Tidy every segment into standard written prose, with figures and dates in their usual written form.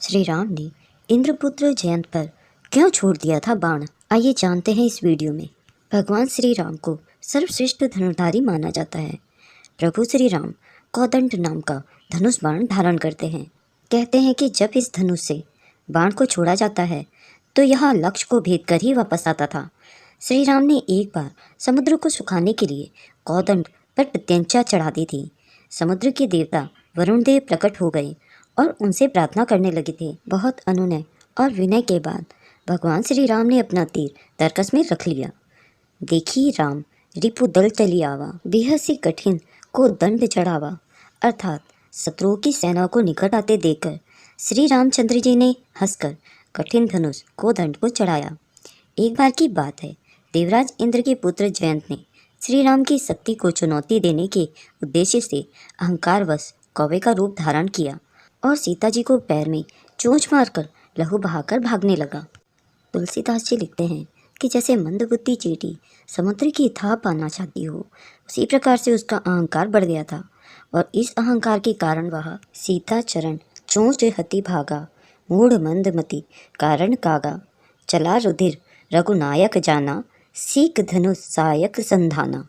श्री राम ने इंद्रपुत्र जयंत पर क्यों छोड़ दिया था बाण, आइए जानते हैं इस वीडियो में। भगवान श्री राम को सर्वश्रेष्ठ धनुर्धारी माना जाता है। प्रभु श्री राम कोदंड नाम का धनुष बाण धारण करते हैं। कहते हैं कि जब इस धनुष से बाण को छोड़ा जाता है तो यह लक्ष्य को भेद कर ही वापस आता था। श्री राम ने एक बार समुद्र को सुखाने के लिए कोदंड पर प्रत्यंचा चढ़ा दी थी। समुद्र के देवता वरुण देव प्रकट हो गए और उनसे प्रार्थना करने लगे थे। बहुत अनुनय और विनय के बाद भगवान श्री राम ने अपना तीर तरकस में रख लिया। देखी राम रिपु दल चली आवा, बेहसी कठिन को दंड चढ़ावा। अर्थात शत्रुओं की सेना को निकट आते देखकर श्री रामचंद्र जी ने हंसकर कठिन धनुष को दंड को चढ़ाया। एक बार की बात है, देवराज इंद्र के पुत्र जयंत ने श्री राम की शक्ति को चुनौती देने के उद्देश्य से अहंकारवश कौवे का रूप धारण किया और सीता जी को पैर में चोंच मारकर लहू बहाकर भागने लगा। तुलसीदास जी लिखते हैं कि जैसे मंदबुद्धि चींटी समुद्र की थाह पाना चाहती हो, उसी प्रकार से उसका अहंकार बढ़ गया था और इस अहंकार के कारण वह सीता चरण चोंच हति भागा, मूढ़ मंदमति कारण कागा, चला रुधिर रघुनायक जाना, सीख धनुष सहायक संधाना।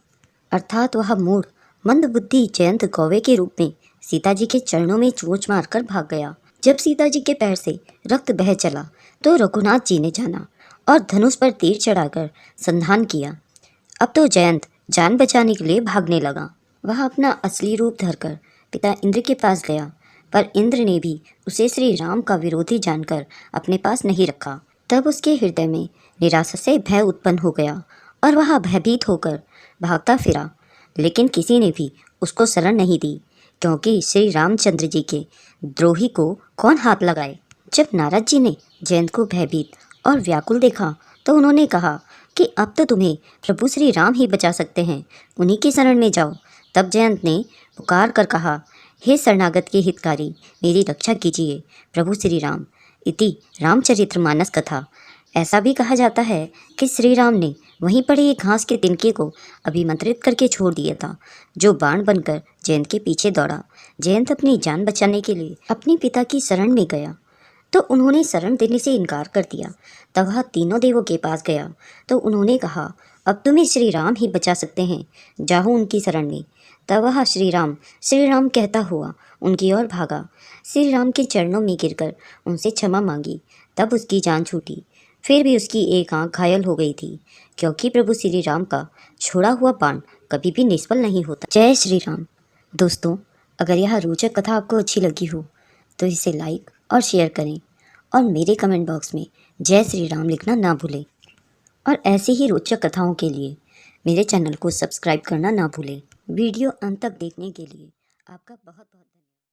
अर्थात वह मूढ़ मंदबुद्धि जयंत कौवे के रूप में सीता जी के चरणों में चोंच मारकर भाग गया। जब सीता जी के पैर से रक्त बह चला तो रघुनाथ जी ने जाना और धनुष पर तीर चढ़ाकर संधान किया। अब तो जयंत जान बचाने के लिए भागने लगा। वह अपना असली रूप धरकर पिता इंद्र के पास गया, पर इंद्र ने भी उसे श्री राम का विरोधी जानकर अपने पास नहीं रखा। तब उसके हृदय में निराशा से भय उत्पन्न हो गया और वह भयभीत होकर भागता फिरा, लेकिन किसी ने भी उसको शरण नहीं दी, क्योंकि श्री रामचंद्र जी के द्रोही को कौन हाथ लगाए। जब नारद जी ने जयंत को भयभीत और व्याकुल देखा तो उन्होंने कहा कि अब तो तुम्हें प्रभु श्री राम ही बचा सकते हैं, उन्हीं की शरण में जाओ। तब जयंत ने पुकार कर कहा, हे शरणागत के हितकारी, मेरी रक्षा कीजिए प्रभु श्री राम। इति रामचरितमानस कथा। ऐसा भी कहा जाता है कि श्री राम ने वहीं पड़े एक घास के तिनके को अभिमंत्रित करके छोड़ दिया था, जो बाण बनकर जयंत के पीछे दौड़ा। जयंत अपनी जान बचाने के लिए अपने पिता की शरण में गया तो उन्होंने शरण देने से इनकार कर दिया। तब वह तीनों देवों के पास गया तो उन्होंने कहा, अब तुम्हें श्री राम ही बचा सकते हैं, जाओ उनकी शरण में। तब वह श्री राम कहता हुआ उनकी ओर भागा। श्री राम के चरणों में गिरकर उनसे क्षमा मांगी। तब उसकी जान छूटी। फिर भी उसकी एक आंख घायल हो गई थी, क्योंकि प्रभु श्री राम का छोड़ा हुआ बाण कभी भी निष्फल नहीं होता। जय श्री राम। दोस्तों, अगर यह रोचक कथा आपको अच्छी लगी हो तो इसे लाइक और शेयर करें और मेरे कमेंट बॉक्स में जय श्री राम लिखना ना भूलें। और ऐसी ही रोचक कथाओं के लिए मेरे चैनल को सब्सक्राइब करना ना भूलें। वीडियो अंत तक देखने के लिए आपका बहुत बहुत